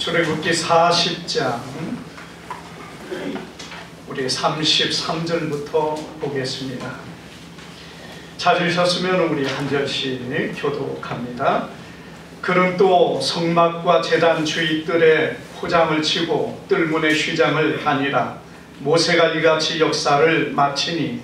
출애굽기 40장 우리 33절부터 보겠습니다. 찾으셨으면 우리 한 절씩 교독합니다. 그는 또 성막과 제단 주위들에 포장을 치고 뜰문의 휘장을 하니라. 모세가 이같이 역사를 마치니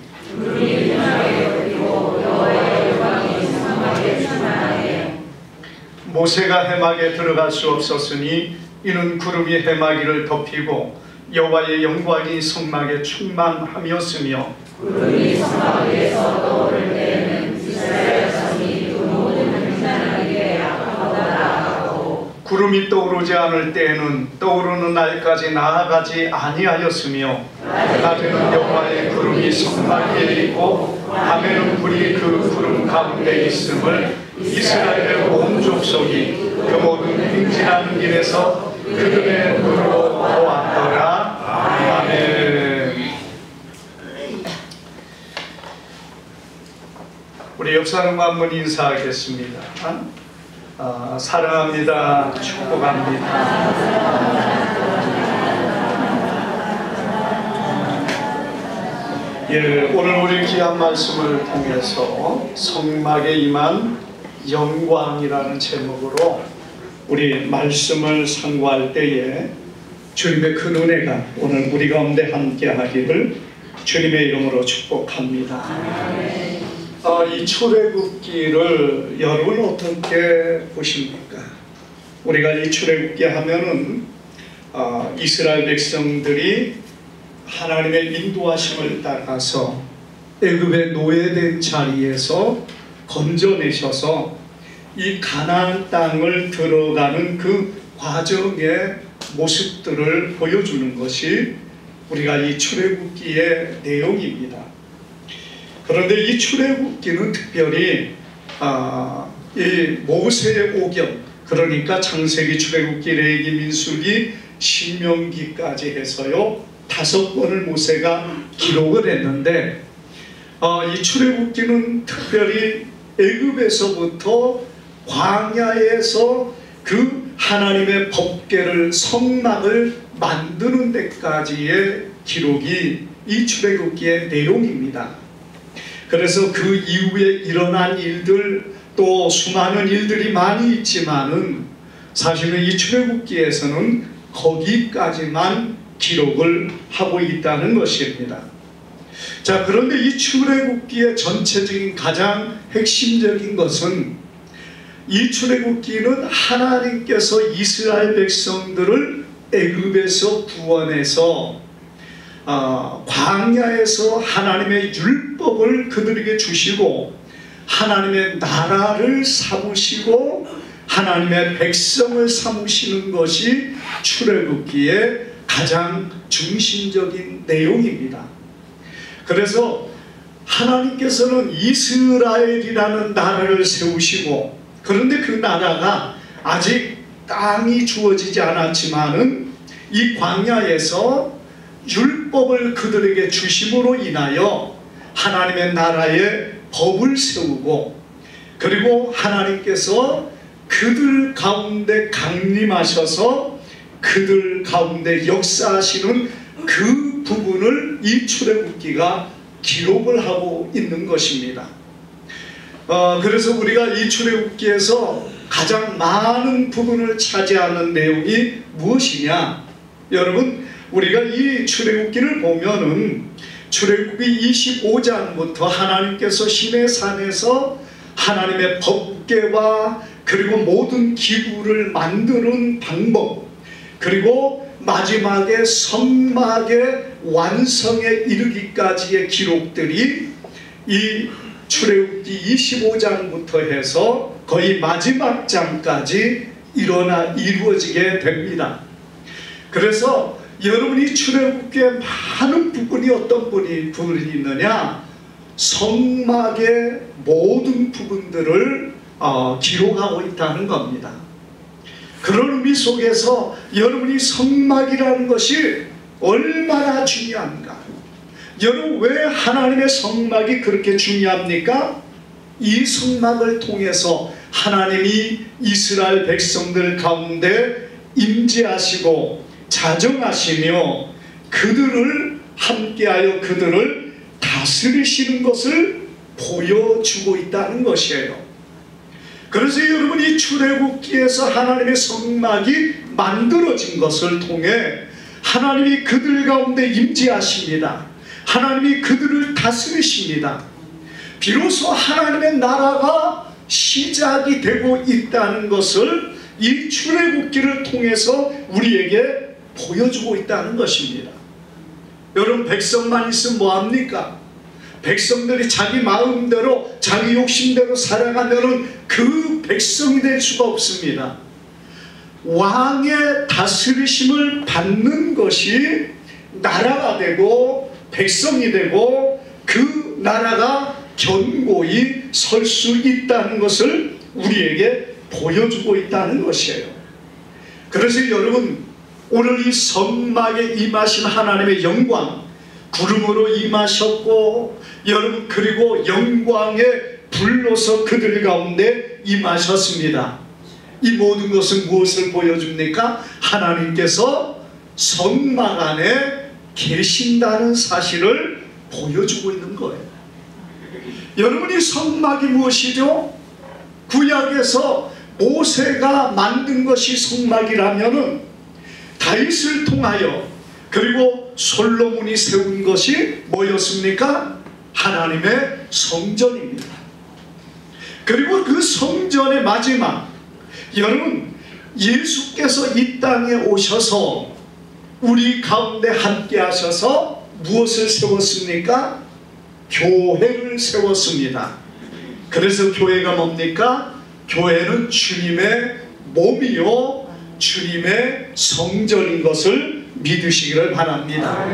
모세가 해막에 들어갈 수 없었으니 이는 구름이 해막이를 덮이고 여호와의 영광이 성막에 충만함이었으며 구름이 성막 위에서 떠오를 때에는 이스라엘 자손이 그 모든 행사하기에 악하다라고 구름이 떠오르지 않을 때에는 떠오르는 날까지 나아가지 아니하였으며 낮에는 여호와의 구름이 성막 위에 있고 밤에는 불이 그 구름 가운데 있음을 이스라엘의 온 족속이 그 모든 행진하는 길에서 그들의 눈으로 보았더라. 아멘. 우리 옆 사람과 한번 인사하겠습니다. 사랑합니다. 축복합니다. 예, 오늘 우리 귀한 말씀을 통해서 성막에 임한 영광이라는 제목으로 우리 말씀을 상고할 때에 주님의 큰 은혜가 오늘 우리 가운데 함께 하기를 주님의 이름으로 축복합니다. 이 출애굽기를 여러분 어떻게 보십니까? 우리가 이 출애굽기 하면은 이스라엘 백성들이 하나님의 인도하심을 따라서 애굽의 노예된 자리에서 건져내셔서 이 가나안 땅을 들어가는 그 과정의 모습들을 보여주는 것이 우리가 이 출애굽기의 내용입니다. 그런데 이 출애굽기는 특별히 이 모세의 오경, 그러니까 창세기, 출애굽기, 레위기, 민수기, 신명기까지 해서요 5번을 모세가 기록을 했는데 이 출애굽기는 특별히 애굽에서부터 광야에서 그 하나님의 법궤를 성막을 만드는 데까지의 기록이 이 출애굽기의 내용입니다. 그래서 그 이후에 일어난 일들 또 수많은 일들이 많이 있지만은 사실은 이 출애굽기에서는 거기까지만 기록을 하고 있다는 것입니다. 자, 그런데 이 출애굽기의 전체적인 가장 핵심적인 것은 이 출애굽기는 하나님께서 이스라엘 백성들을 애굽에서 구원해서 광야에서 하나님의 율법을 그들에게 주시고 하나님의 나라를 삼으시고 하나님의 백성을 삼으시는 것이 출애굽기의 가장 중심적인 내용입니다. 그래서 하나님께서는 이스라엘이라는 나라를 세우시고 그런데 그 나라가 아직 땅이 주어지지 않았지만은 이 광야에서 율법을 그들에게 주심으로 인하여 하나님의 나라의 법을 세우고 그리고 하나님께서 그들 가운데 강림하셔서 그들 가운데 역사하시는 그 부분을 이 출애굽기가 기록을 하고 있는 것입니다. 그래서 우리가 이 출애굽기에서 가장 많은 부분을 차지하는 내용이 무엇이냐? 여러분, 우리가 이 출애굽기를 보면은 출애굽기 25장부터 하나님께서 시내산에서 하나님의 법궤와 그리고 모든 기구를 만드는 방법, 그리고 마지막에 성막의 완성에 이르기까지의 기록들이 이 출애굽기 25장부터 해서 거의 마지막 장까지 이루어지게 됩니다. 그래서 여러분이 출애굽기의 많은 부분이 어떤 부분이 있느냐? 성막의 모든 부분들을 기록하고 있다는 겁니다. 그런 의미 속에서 여러분이 성막이라는 것이 얼마나 중요한가? 여러분, 왜 하나님의 성막이 그렇게 중요합니까? 이 성막을 통해서 하나님이 이스라엘 백성들 가운데 임재하시고 자정하시며 그들을 함께하여 그들을 다스리시는 것을 보여주고 있다는 것이에요. 그래서 여러분, 이 출애굽기에서 하나님의 성막이 만들어진 것을 통해 하나님이 그들 가운데 임재하십니다. 하나님이 그들을 다스리십니다. 비로소 하나님의 나라가 시작이 되고 있다는 것을 이 출애굽기를 통해서 우리에게 보여주고 있다는 것입니다. 여러분, 백성만 있으면 뭐합니까? 백성들이 자기 마음대로 자기 욕심대로 살아가면 그 백성이 될 수가 없습니다. 왕의 다스리심을 받는 것이 나라가 되고 백성이 되고 그 나라가 견고히 설 수 있다는 것을 우리에게 보여주고 있다는 것이에요. 그래서 여러분, 오늘 이 성막에 임하신 하나님의 영광, 구름으로 임하셨고, 여러분, 그리고 영광의 불로서 그들 가운데 임하셨습니다. 이 모든 것은 무엇을 보여줍니까? 하나님께서 성막 안에 계신다는 사실을 보여주고 있는 거예요. 여러분, 이 성막이 무엇이죠? 구약에서 모세가 만든 것이 성막이라면은 다윗을 통하여 그리고 솔로몬이 세운 것이 뭐였습니까? 하나님의 성전입니다. 그리고 그 성전의 마지막, 여러분, 예수께서 이 땅에 오셔서 우리 가운데 함께 하셔서 무엇을 세웠습니까? 교회를 세웠습니다. 그래서 교회가 뭡니까? 교회는 주님의 몸이요 주님의 성전인 것을 믿으시기를 바랍니다.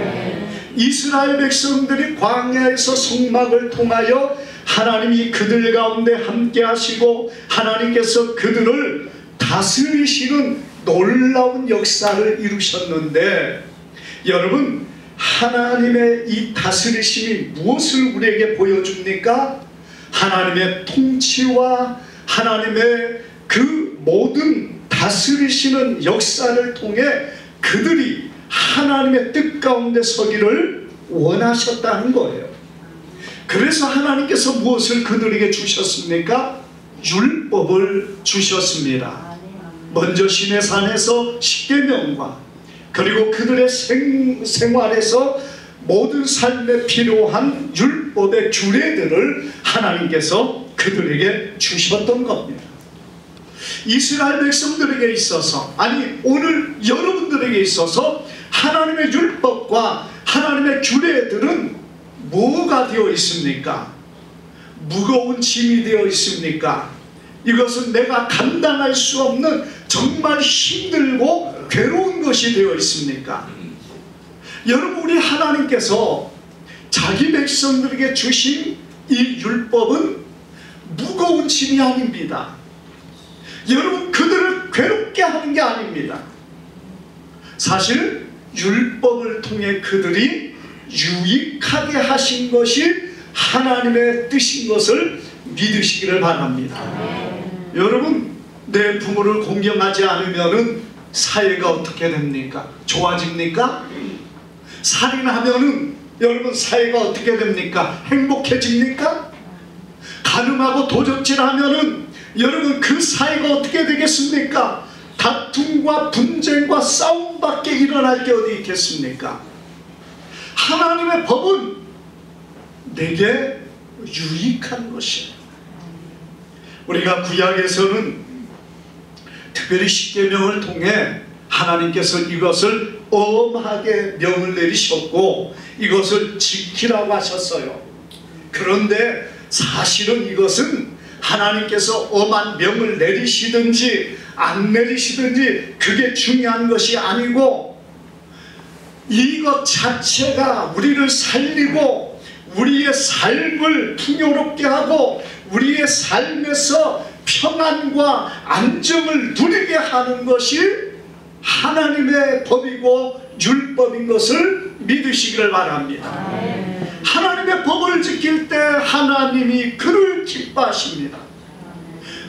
이스라엘 백성들이 광야에서 성막을 통하여 하나님이 그들 가운데 함께 하시고 하나님께서 그들을 다스리시는 놀라운 역사를 이루셨는데, 여러분, 하나님의 이 다스리심이 무엇을 우리에게 보여줍니까? 하나님의 통치와 하나님의 그 모든 다스리시는 역사를 통해 그들이 하나님의 뜻 가운데 서기를 원하셨다는 거예요. 그래서 하나님께서 무엇을 그들에게 주셨습니까? 율법을 주셨습니다. 먼저 시내산에서 십계명과 그리고 그들의 생활에서 모든 삶에 필요한 율법의 규례들을 하나님께서 그들에게 주셨던 겁니다. 이스라엘 백성들에게 있어서, 아니 오늘 여러분들에게 있어서 하나님의 율법과 하나님의 규례들은 뭐가 되어 있습니까? 무거운 짐이 되어 있습니까? 이것은 내가 감당할 수 없는 정말 힘들고 괴로운 것이 되어 있습니까? 여러분, 우리 하나님께서 자기 백성들에게 주신 이 율법은 무거운 짐이 아닙니다. 여러분, 그들을 괴롭게 하는 게 아닙니다. 사실 율법을 통해 그들이 유익하게 하신 것이 하나님의 뜻인 것을 믿으시기를 바랍니다. 여러분, 내 부모를 공경하지 않으면 사회가 어떻게 됩니까? 좋아집니까? 살인하면은 여러분 사회가 어떻게 됩니까? 행복해집니까? 가늠하고 도적질하면은 여러분 그 사회가 어떻게 되겠습니까? 다툼과 분쟁과 싸움밖에 일어날 게 어디 있겠습니까? 하나님의 법은 내게 유익한 것이에요. 우리가 구약에서는 특별히 십계명을 통해 하나님께서 이것을 엄하게 명을 내리셨고 이것을 지키라고 하셨어요. 그런데 사실은 이것은 하나님께서 엄한 명을 내리시든지 안 내리시든지 그게 중요한 것이 아니고, 이것 자체가 우리를 살리고 우리의 삶을 풍요롭게 하고 우리의 삶에서 평안과 안정을 누리게 하는 것이 하나님의 법이고 율법인 것을 믿으시기를 바랍니다. 하나님의 법을 지킬 때 하나님이 그를 기뻐하십니다.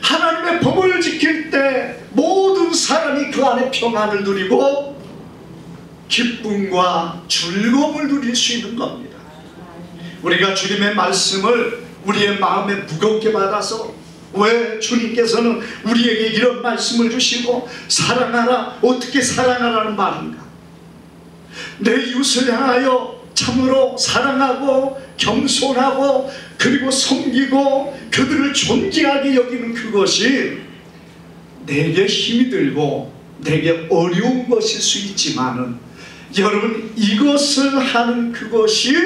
하나님의 법을 지킬 때 모든 사람이 그 안에 평안을 누리고 기쁨과 즐거움을 누릴 수 있는 겁니다. 우리가 주님의 말씀을 우리의 마음에 무겁게 받아서, 왜 주님께서는 우리에게 이런 말씀을 주시고 사랑하라, 어떻게 사랑하라는 말인가? 내 이웃을 향하여 참으로 사랑하고 겸손하고 그리고 섬기고 그들을 존귀하게 여기는 그것이 내게 힘이 들고 내게 어려운 것일 수 있지만은, 여러분, 이것을 하는 그것이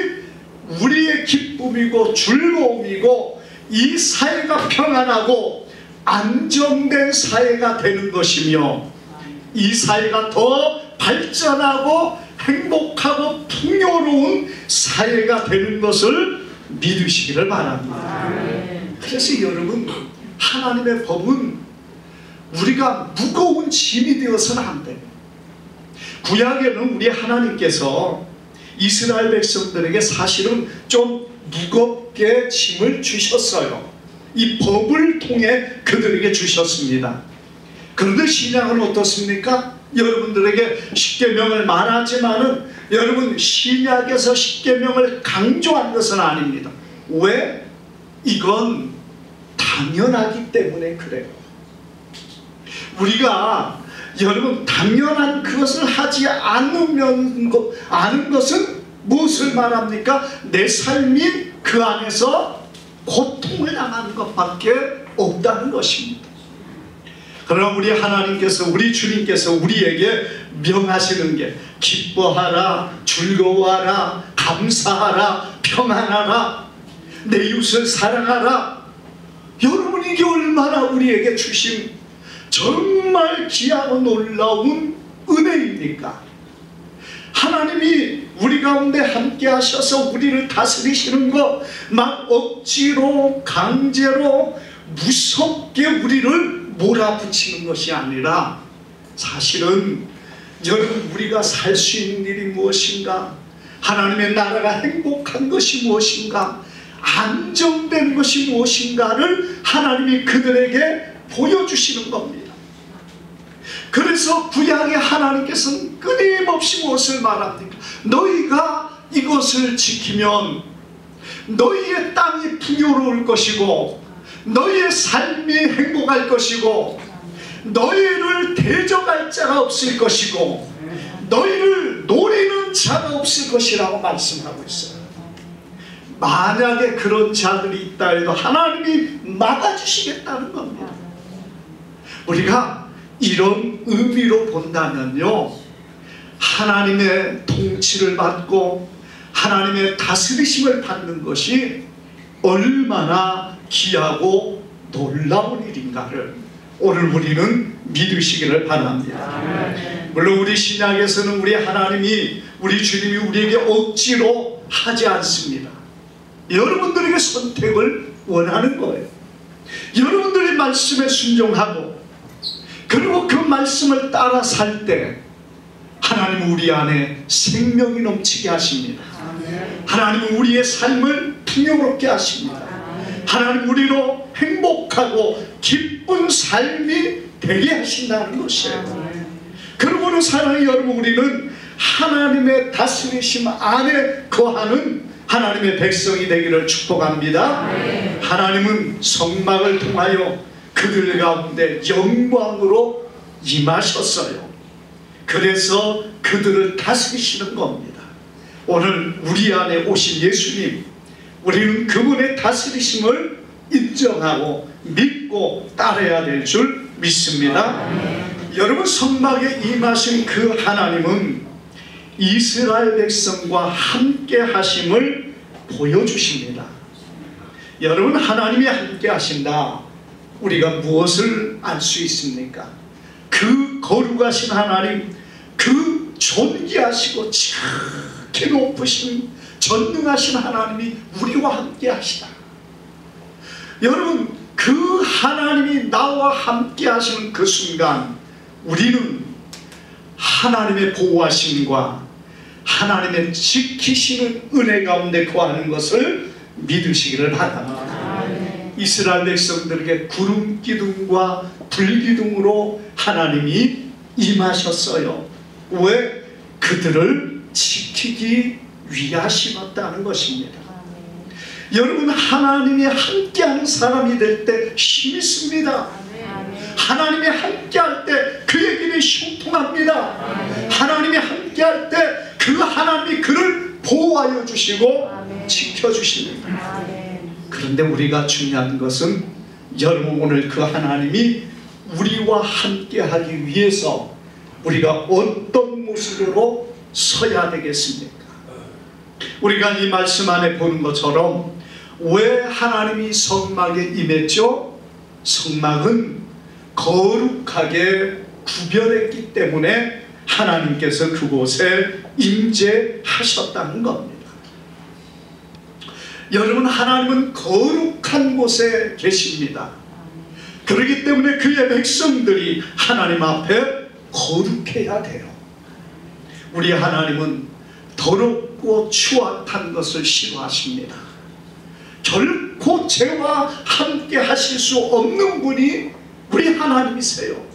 우리의 기쁨이고 즐거움이고 이 사회가 평안하고 안정된 사회가 되는 것이며, 이 사회가 더 발전하고 행복하고 풍요로운 사회가 되는 것을 믿으시기를 바랍니다. 그래서 여러분, 하나님의 법은 우리가 무거운 짐이 되어서는 안 돼요. 구약에는 우리 하나님께서 이스라엘 백성들에게 사실은 좀 무겁게 짐을 주셨어요. 이 법을 통해 그들에게 주셨습니다. 그런데 신약은 어떻습니까? 여러분들에게 십계명을 말하지만은 여러분, 신약에서 십계명을 강조한 것은 아닙니다. 왜? 이건 당연하기 때문에 그래요. 우리가 여러분 당연한 그것을 하지 않는 것은 무엇을 말합니까? 내 삶이 그 안에서 고통을 당하는 것밖에 없다는 것입니다. 그러나 우리 하나님께서, 우리 주님께서 우리에게 명하시는 게 기뻐하라, 즐거워하라, 감사하라, 평안하라, 내 이웃을 사랑하라. 여러분, 이게 얼마나 우리에게 주신 정말 귀하고 놀라운 은혜입니까? 하나님이 우리 가운데 함께 하셔서 우리를 다스리시는 것, 막 억지로 강제로 무섭게 우리를 몰아붙이는 것이 아니라, 사실은 여러분, 우리가 살 수 있는 일이 무엇인가, 하나님의 나라가 행복한 것이 무엇인가, 안정된 것이 무엇인가를 하나님이 그들에게 보여주시는 겁니다. 그래서 구약의 하나님께서는 끊임없이 무엇을 말합니까? 너희가 이것을 지키면 너희의 땅이 풍요로울 것이고 너희의 삶이 행복할 것이고 너희를 대적할 자가 없을 것이고 너희를 노리는 자가 없을 것이라고 말씀하고 있어요. 만약에 그런 자들이 있다 해도 하나님이 막아주시겠다는 겁니다. 우리가 이런 의미로 본다면요, 하나님의 통치를 받고 하나님의 다스리심을 받는 것이 얼마나 귀하고 놀라운 일인가를 오늘 우리는 믿으시기를 바랍니다. 물론 우리 신약에서는 우리 하나님이, 우리 주님이 우리에게 억지로 하지 않습니다. 여러분들에게 선택을 원하는 거예요. 여러분들이 말씀에 순종하고 그리고 그 말씀을 따라 살 때 하나님은 우리 안에 생명이 넘치게 하십니다. 하나님은 우리의 삶을 풍요롭게 하십니다. 하나님 우리로 행복하고 기쁜 삶이 되게 하신다는 것이에요. 그러고는 사랑하는 여러분, 우리는 하나님의 다스리심 안에 거하는 하나님의 백성이 되기를 축복합니다. 하나님은 성막을 통하여 그들 가운데 영광으로 임하셨어요. 그래서 그들을 다스리시는 겁니다. 오늘 우리 안에 오신 예수님, 우리는 그분의 다스리심을 인정하고 믿고 따라야 될 줄 믿습니다. 여러분, 성막에 임하신 그 하나님은 이스라엘 백성과 함께 하심을 보여주십니다. 여러분, 하나님이 함께 하신다, 우리가 무엇을 알 수 있습니까? 그 거룩하신 하나님, 그 존귀하시고 지극히 높으신 전능하신 하나님이 우리와 함께 하시다. 여러분, 그 하나님이 나와 함께 하시는 그 순간 우리는 하나님의 보호하심과 하나님의 지키시는 은혜 가운데 거하는 것을 믿으시기를 바랍니다. 이스라엘 백성들에게 구름 기둥과 불 기둥으로 하나님이 임하셨어요. 왜? 그들을 지키기 위하심었다는 것입니다. 여러분, 하나님이 함께하는 사람이 될 때 힘이 있습니다. 하나님이 함께할 때 그의 길이 형통합니다. 하나님이 함께할 때 그 하나님이 그를 보호하여 주시고 지켜주십니다. 그런데 우리가 중요한 것은, 여러분, 오늘 그 하나님이 우리와 함께하기 위해서 우리가 어떤 모습으로 서야 되겠습니까? 우리가 이 말씀 안에 보는 것처럼 왜 하나님이 성막에 임했죠? 성막은 거룩하게 구별했기 때문에 하나님께서 그곳에 임재하셨다는 겁니다. 여러분, 하나님은 거룩한 곳에 계십니다. 그렇기 때문에 그의 백성들이 하나님 앞에 거룩해야 돼요. 우리 하나님은 더럽고 추악한 것을 싫어하십니다. 결코 죄와 함께 하실 수 없는 분이 우리 하나님이세요.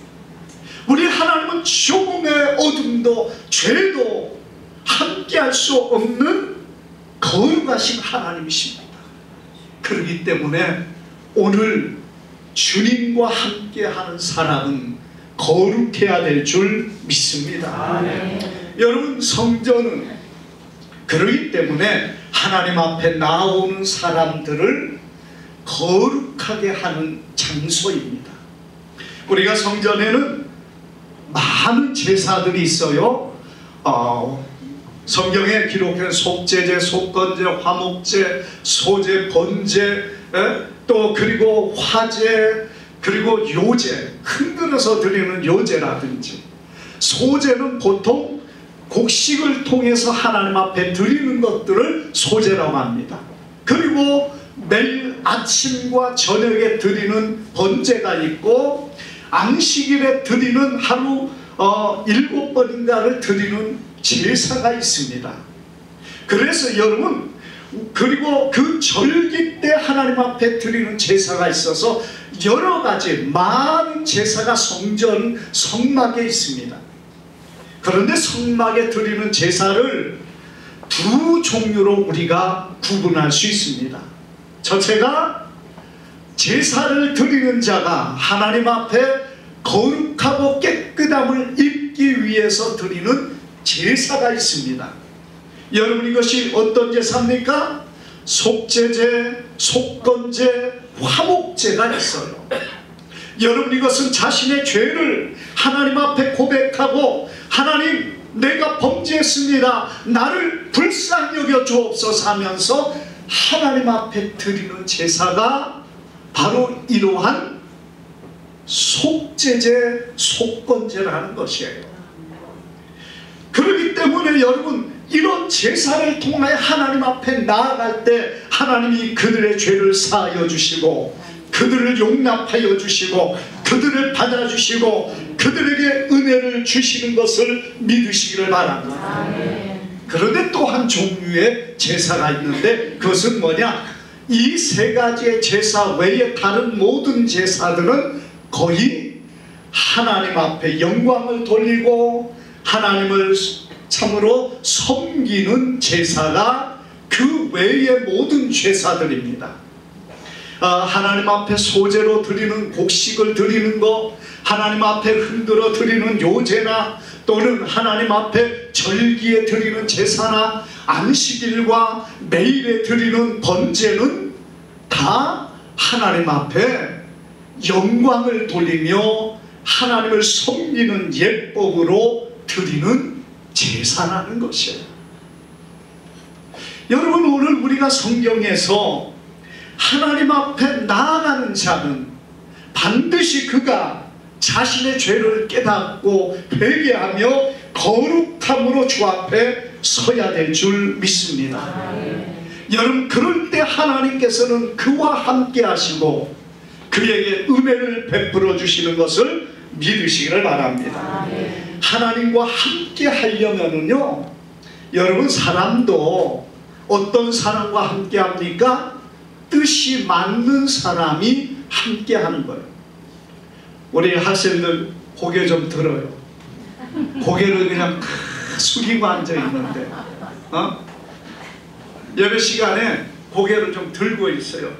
우리 하나님은 조금의 어둠도 죄도 함께 할 수 없는 거룩하신 하나님이십니다. 그렇기 때문에 오늘 주님과 함께하는 사람은 거룩해야 될 줄 믿습니다. 여러분, 성전은 그렇기 때문에 하나님 앞에 나오는 사람들을 거룩하게 하는 장소입니다. 우리가 성전에는 많은 제사들이 있어요. 성경에 기록된 속죄제, 속건제, 화목제, 소제, 번제, 또 그리고 화제, 그리고 요제, 흔들어서 드리는 요제라든지, 소제는 보통 곡식을 통해서 하나님 앞에 드리는 것들을 소제라고 합니다. 그리고 매일 아침과 저녁에 드리는 번제가 있고, 안식일에 드리는 하루 7번인가를 드리는 제사가 있습니다. 그래서 여러분, 그리고 그 절기 때 하나님 앞에 드리는 제사가 있어서 여러 가지 많은 제사가 성막에 있습니다. 그런데 성막에 드리는 제사를 두 종류로 우리가 구분할 수 있습니다. 첫째가 제사를 드리는 자가 하나님 앞에 거룩하고 깨끗함을 입기 위해서 드리는 제사가 있습니다. 여러분, 이것이 어떤 제사입니까? 속죄제, 속건제, 화목제가 있어요. 여러분, 이것은 자신의 죄를 하나님 앞에 고백하고, 하나님, 내가 범죄했습니다, 나를 불쌍히 여겨 주옵소서 하면서 하나님 앞에 드리는 제사가 바로 이러한 속죄제, 속건제라는 것이에요. 그렇기 때문에 여러분, 이런 제사를 통해 하나님 앞에 나아갈 때 하나님이 그들의 죄를 사하여 주시고, 그들을 용납하여 주시고, 그들을 받아주시고, 그들에게 은혜를 주시는 것을 믿으시기를 바랍니다. 그런데 또 한 종류의 제사가 있는데, 그것은 뭐냐? 이 세 가지의 제사 외에 다른 모든 제사들은 거의 하나님 앞에 영광을 돌리고 하나님을 참으로 섬기는 제사가 그 외의 모든 제사들입니다. 하나님 앞에 소제로 드리는 곡식을 드리는 것, 하나님 앞에 흔들어 드리는 요제나, 또는 하나님 앞에 절기에 드리는 제사나, 안식일과 매일에 드리는 번제는 다 하나님 앞에 영광을 돌리며 하나님을 섬기는 예법으로 드리는 제사라는 것이에요. 여러분, 오늘 우리가 성경에서 하나님 앞에 나아가는 자는 반드시 그가 자신의 죄를 깨닫고 회개하며 거룩함으로 주 앞에 서야 될 줄 믿습니다. 여러분, 그럴 때 하나님께서는 그와 함께 하시고 그에게 은혜를 베풀어 주시는 것을 믿으시기를 바랍니다. 하나님과 함께 하려면은요, 여러분, 사람도 어떤 사람과 함께 합니까? 뜻이 맞는 사람이 함께 하는 거예요. 우리 학생들 고개 좀 들어요. 고개를 그냥 숙이고 앉아 있는데, 예배 시간에 고개를 좀 들고 있어요.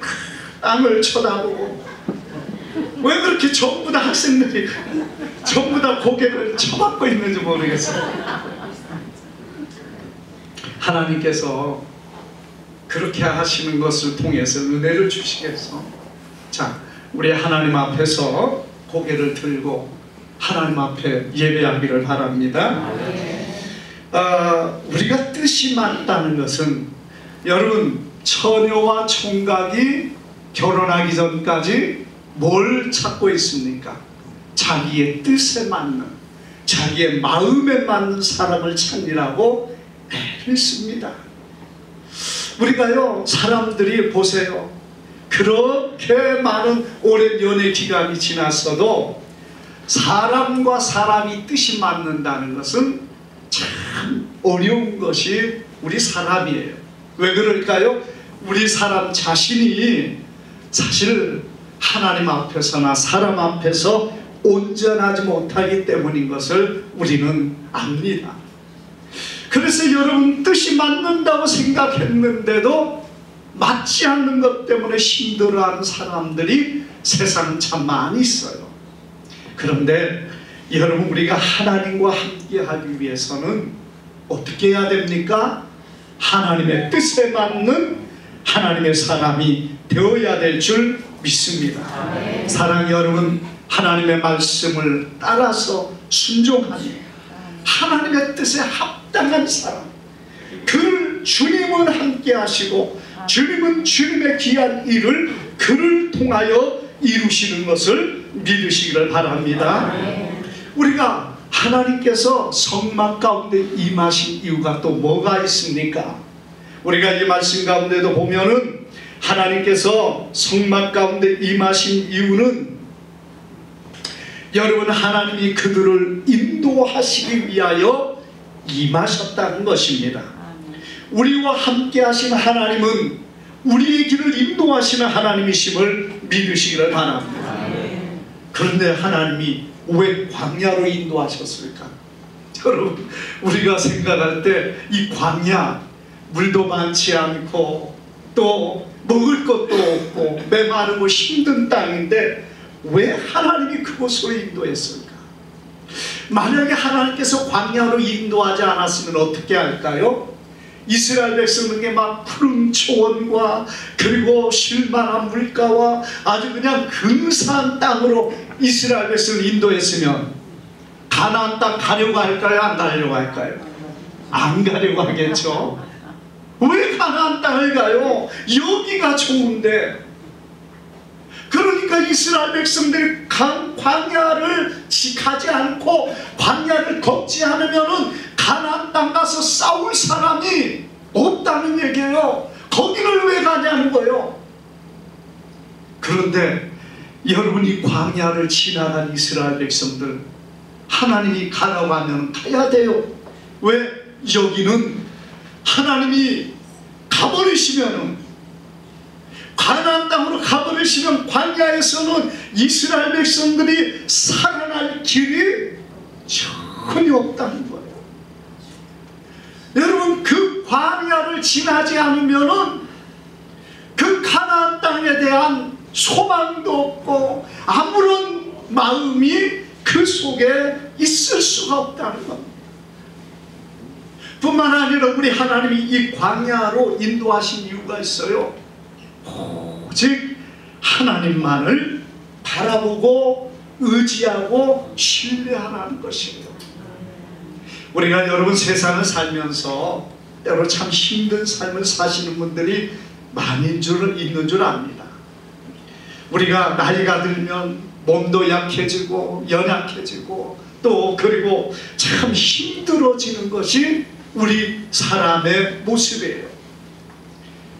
땅을 쳐다보고. 왜 그렇게 전부 다 학생들이 전부 다 고개를 쳐박고 있는지 모르겠어요. 하나님께서 그렇게 하시는 것을 통해서 은혜를 주시겠어. 자, 우리 하나님 앞에서 고개를 들고 하나님 앞에 예배하기를 바랍니다. 우리가 뜻이 맞다는 것은, 여러분, 처녀와 총각이 결혼하기 전까지 뭘 찾고 있습니까? 자기의 뜻에 맞는, 자기의 마음에 맞는 사람을 찾으라고 애를 씁니다. 우리가요, 사람들이 보세요, 그렇게 많은 오랜 연애 기간이 지났어도 사람과 사람이 뜻이 맞는다는 것은 참 어려운 것이 우리 사람이에요. 왜 그럴까요? 우리 사람 자신이 사실 하나님 앞에서나 사람 앞에서 온전하지 못하기 때문인 것을 우리는 압니다. 그래서 여러분, 뜻이 맞는다고 생각했는데도 맞지 않는 것 때문에 힘들어하는 사람들이 세상에 참 많이 있어요. 그런데 여러분, 우리가 하나님과 함께 하기 위해서는 어떻게 해야 됩니까? 하나님의 뜻에 맞는 하나님의 사람이 되어야 될 줄 믿습니다. 사랑하는 여러분, 하나님의 말씀을 따라서 순종하니 하나님의 뜻에 합당한 사람, 그 주님은 함께 하시고 주님은 주님의 귀한 일을 그를 통하여 이루시는 것을 믿으시기를 바랍니다. 우리가 하나님께서 성막 가운데 임하신 이유가 또 뭐가 있습니까? 우리가 이 말씀 가운데도 보면은 하나님께서 성막 가운데 임하신 이유는, 여러분, 하나님이 그들을 인도하시기 위하여 임하셨다는 것입니다. 우리와 함께 하신 하나님은 우리의 길을 인도하시는 하나님이심을 믿으시기를 바랍니다. 그런데 하나님이 왜 광야로 인도하셨을까? 여러분, 우리가 생각할 때 이 광야, 물도 많지 않고 또 먹을 것도 없고 메마르고 힘든 땅인데 왜 하나님이 그곳으로 인도했을까? 만약에 하나님께서 광야로 인도하지 않았으면 어떻게 할까요? 이스라엘 백성에게 막 푸른 초원과 그리고 쉴만한 물가와 아주 그냥 근사한 땅으로 이스라엘 백성을 인도했으면 가나안 땅 가려고 할까요? 안 가려고 할까요? 안 가려고 하겠죠. 왜 가나안 땅을 가요? 여기가 좋은데. 그러니까 이스라엘 백성들이 광야를 가지 않고 광야를 걷지 않으면은 가나안 땅 가서 싸울 사람이 없다는 얘기예요. 거기를 왜 가냐는 거예요. 그런데 여러분이 광야를 지나간 이스라엘 백성들, 하나님이 가라고 하면 가야 돼요. 왜? 여기는 하나님이 가버리시면은, 가나안 땅으로 가버리시면 광야에서는 이스라엘 백성들이 살아날 길이 전혀 없다는 거예요. 여러분, 그 광야를 지나지 않으면은 그 가나안 땅에 대한 소망도 없고 아무런 마음이 그 속에 있을 수가 없다는 겁니다. 뿐만 아니라 우리 하나님이 이 광야로 인도하신 이유가 있어요. 오직 하나님만을 바라보고 의지하고 신뢰하라는 것이에요. 우리가 여러분 세상을 살면서 때로 참 힘든 삶을 사시는 분들이 많이 있는 줄 압니다. 우리가 나이가 들면 몸도 약해지고 연약해지고 또 그리고 참 힘들어지는 것이 우리 사람의 모습이에요.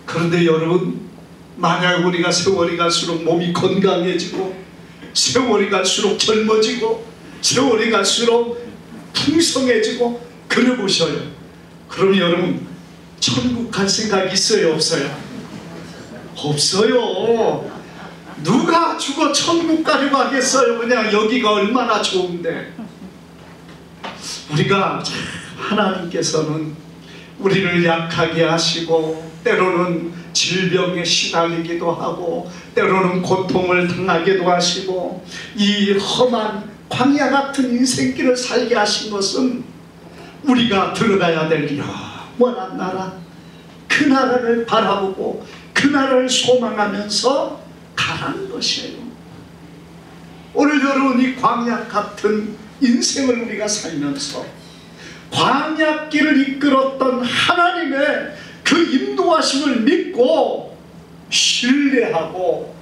그런데 여러분, 만약 우리가 세월이 갈수록 몸이 건강해지고 세월이 갈수록 젊어지고 세월이 갈수록 풍성해지고 그래 보셔요. 그럼 여러분, 천국 갈 생각 있어요? 없어요? 없어요. 누가 죽어 천국 가려고 하겠어요? 그냥 여기가 얼마나 좋은데. 우리가 하나님께서는 우리를 약하게 하시고 때로는 질병에 시달리기도 하고 때로는 고통을 당하기도 하시고 이 험한 광야 같은 인생길을 살게 하신 것은 우리가 들어가야 될 영원한 나라, 그 나라를 바라보고 그 나라를 소망하면서 가라는 것이에요. 오늘 여러분 이 광야 같은 인생을 우리가 살면서 광야길을 이끌었던 하나님의 그 인도하심을 믿고 신뢰하고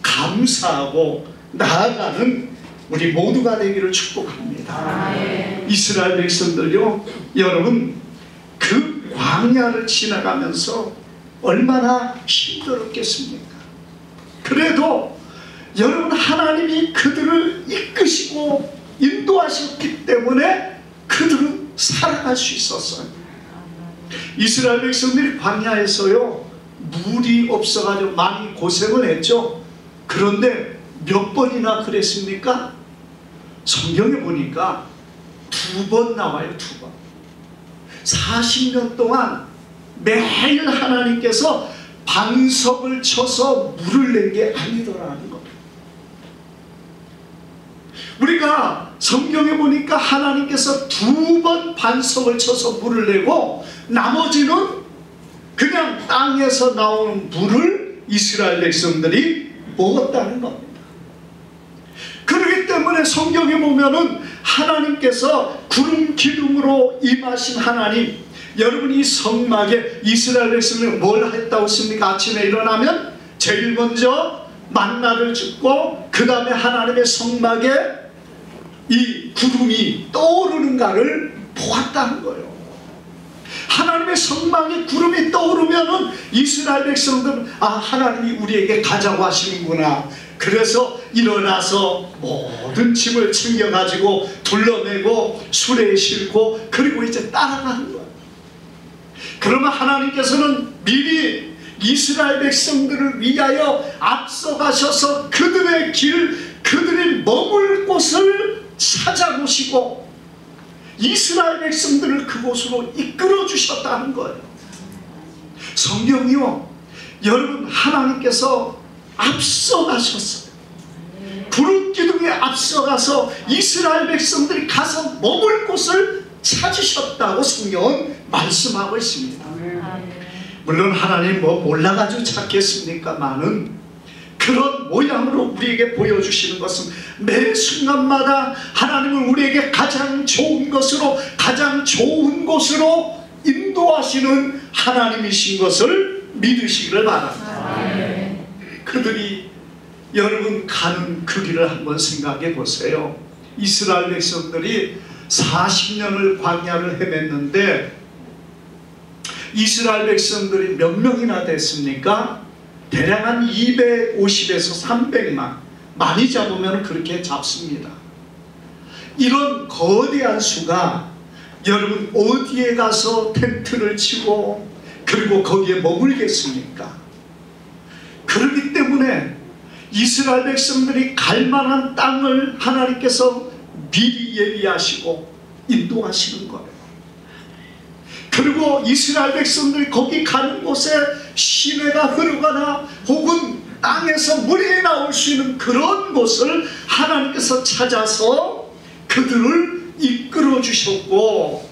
감사하고 나아가는 우리 모두가 되기를 축복합니다. 이스라엘 백성들요, 여러분 그 광야를 지나가면서 얼마나 힘들었겠습니까? 그래도 여러분 하나님이 그들을 이끄시고 인도하셨기 때문에 그들은 살아갈 수 있었어요. 이스라엘 백성들이 광야에서요 물이 없어가지고 많이 고생을 했죠. 그런데 몇 번이나 그랬습니까? 성경에 보니까 2번 나와요. 2번. 40년 동안 매일 하나님께서 반석을 쳐서 물을 낸 게 아니더라는 겁니다. 우리가 성경에 보니까 하나님께서 2번 반석을 쳐서 물을 내고 나머지는 그냥 땅에서 나오는 물을 이스라엘 백성들이 먹었다는 겁니다. 그렇기 때문에 성경에 보면은 하나님께서 구름 기둥으로 임하신 하나님, 여러분 이 성막에 이스라엘 백성들이 뭘 했다고 했습니까? 아침에 일어나면 제일 먼저 만나를 줍고 그 다음에 하나님의 성막에 이 구름이 떠오르는가를 보았다는 거예요. 하나님의 성막에 구름이 떠오르면은 이스라엘 백성들은 아, 하나님이 우리에게 가자고 하시는구나. 그래서 일어나서 모든 짐을 챙겨가지고 둘러매고 수레에 싣고 그리고 이제 따라가는 거예요. 그러면 하나님께서는 미리 이스라엘 백성들을 위하여 앞서가셔서 그들의 길, 그들이 머물 곳을 찾아보시고 이스라엘 백성들을 그곳으로 이끌어 주셨다는 거예요. 성경이요, 여러분 하나님께서 앞서가셨어요. 구름 기둥에 앞서가서 이스라엘 백성들이 가서 머물 곳을 찾으셨다고 성경은 말씀하고 있습니다. 물론 하나님 뭐 몰라가지고 찾겠습니까만은 그런 모양으로 우리에게 보여주시는 것은 매 순간마다 하나님은 우리에게 가장 좋은 것으로, 가장 좋은 곳으로 인도하시는 하나님이신 것을 믿으시기를 바랍니다. 그들이 여러분 가는 그 길을 한번 생각해 보세요. 이스라엘 백성들이 40년을 광야를 헤맸는데 이스라엘 백성들이 몇 명이나 됐습니까? 대략 한 250에서 300만, 많이 잡으면 그렇게 잡습니다. 이런 거대한 수가 여러분 어디에 가서 텐트를 치고 그리고 거기에 머물겠습니까? 그렇기 때문에 이스라엘 백성들이 갈 만한 땅을 하나님께서 미리 예비하시고 인도하시는 거예요. 그리고 이스라엘 백성들이 거기 가는 곳에 시내가 흐르거나 혹은 땅에서 물이 나올 수 있는 그런 곳을 하나님께서 찾아서 그들을 이끌어 주셨고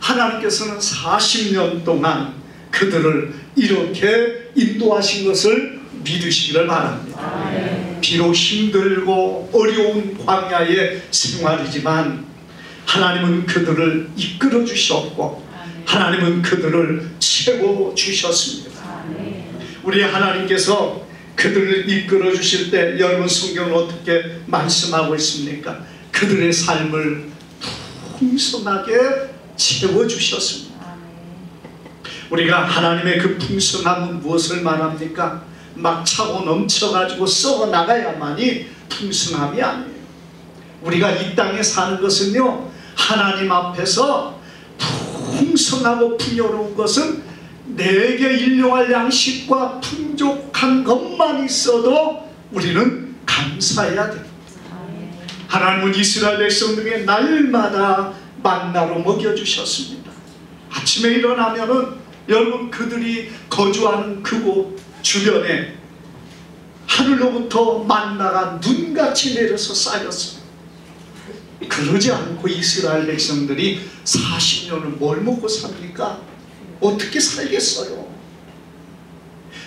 하나님께서는 40년 동안 그들을 이렇게 인도하신 것을 믿으시기를 바랍니다. 비록 힘들고 어려운 광야의 생활이지만 하나님은 그들을 이끌어 주셨고 하나님은 그들을 채워주셨습니다. 우리 하나님께서 그들을 이끌어 주실 때 여러분 성경은 어떻게 말씀하고 있습니까? 그들의 삶을 풍성하게 채워주셨습니다. 우리가 하나님의 그 풍성함은 무엇을 말합니까? 막 차고 넘쳐가지고 썩어 나가야만이 풍성함이 아니에요. 우리가 이 땅에 사는 것은요, 하나님 앞에서 풍성하고 풍요로운 것은 내게 일용할 양식과 풍족한 것만 있어도 우리는 감사해야 됩니다. 하나님은 이스라엘 백성들에게 날마다 만나로 먹여주셨습니다. 아침에 일어나면은 여러분 그들이 거주하는 그곳 주변에 하늘로부터 만나가 눈같이 내려서 쌓였습니다. 그러지 않고 이스라엘 백성들이 40년을 뭘 먹고 삽니까? 어떻게 살겠어요?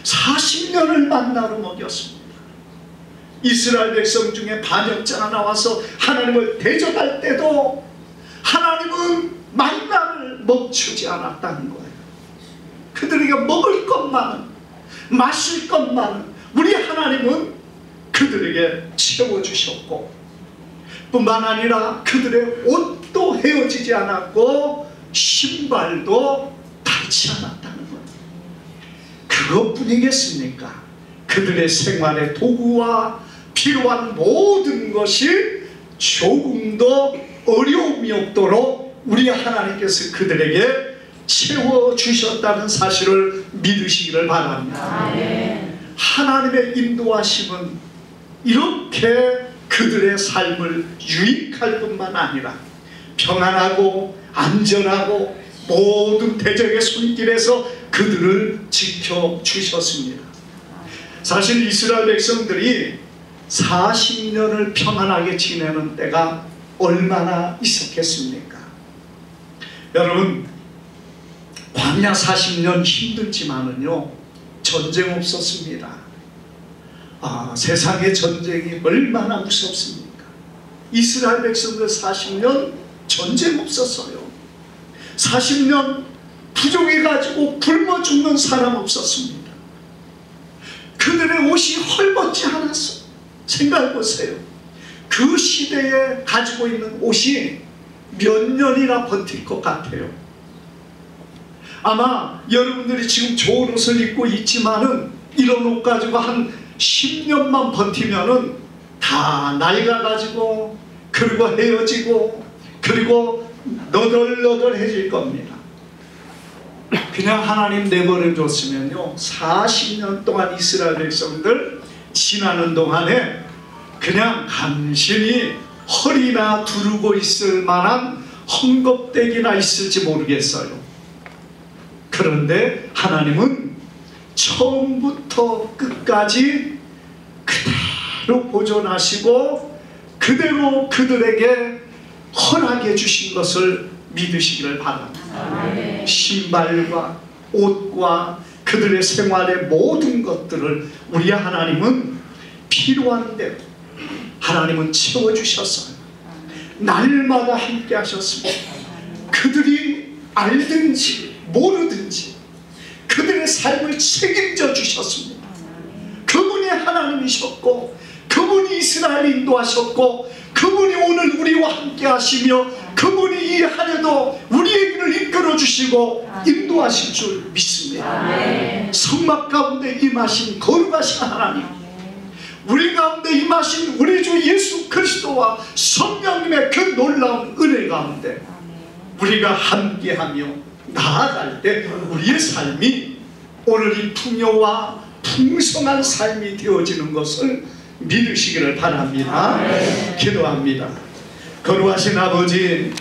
40년을 만나로 먹였습니다. 이스라엘 백성 중에 반역자가 나와서 하나님을 대적할 때도 하나님은 만나를 멈추지 않았다는 거예요. 그들에게 먹을 것만은, 마실 것만은 우리 하나님은 그들에게 채워주셨고, 뿐만 아니라 그들의 옷도 헤어지지 않았고 신발도 닳지 않았다는 거예요. 그것뿐이겠습니까? 그들의 생활의 도구와 필요한 모든 것이 조금도 어려움이 없도록 우리 하나님께서 그들에게 채워주셨다는 사실을 믿으시기를 바랍니다. 하나님의 인도하심은 이렇게 그들의 삶을 유익할 뿐만 아니라 평안하고 안전하고 모든 대적의 손길에서 그들을 지켜주셨습니다. 사실 이스라엘 백성들이 40년을 평안하게 지내는 때가 얼마나 있었겠습니까? 여러분, 광야 40년 힘들지만은요, 전쟁 없었습니다. 세상의 전쟁이 얼마나 무섭습니까? 이스라엘 백성들 40년 전쟁 없었어요. 40년 부족해가지고 굶어 죽는 사람 없었습니다. 그들의 옷이 헐벗지 않았어요. 생각해보세요. 그 시대에 가지고 있는 옷이 몇 년이나 버틸 것 같아요. 아마 여러분들이 지금 좋은 옷을 입고 있지만은 이런 옷 가지고 한 10년만 버티면은 다 낡아가지고, 그리고 헤어지고, 그리고 너덜너덜해질 겁니다. 그냥 하나님 내버려 줬으면요, 40년 동안 이스라엘 백성들 지나는 동안에 그냥 간신히 허리나 두르고 있을 만한 헝겊대기나 있을지 모르겠어요. 그런데 하나님은 처음부터 끝까지 그대로 보존하시고 그대로 그들에게 허락해 주신 것을 믿으시기를 바랍니다. 신발과 옷과 그들의 생활의 모든 것들을 우리 하나님은 필요한 대로 하나님은 채워주셨어요. 날마다 함께 하셨습니다. 그들이 알든지 모르든지 그들의 삶을 책임져 주셨습니다. 그분이 하나님이셨고, 그분이 이스라엘을 인도하셨고, 그분이 오늘 우리와 함께 하시며, 그분이 이 한 해도 우리의 길을 이끌어 주시고 인도하실 줄 믿습니다. 성막 가운데 임하신 거룩하신 하나님, 우리 가운데 임하신 우리 주 예수 그리스도와 성령님의 그 놀라운 은혜 가운데 우리가 함께하며 나아갈 때 우리의 삶이 오늘 이 풍요와 풍성한 삶이 되어지는 것을 믿으시기를 바랍니다. 기도합니다. 거룩하신 아버지,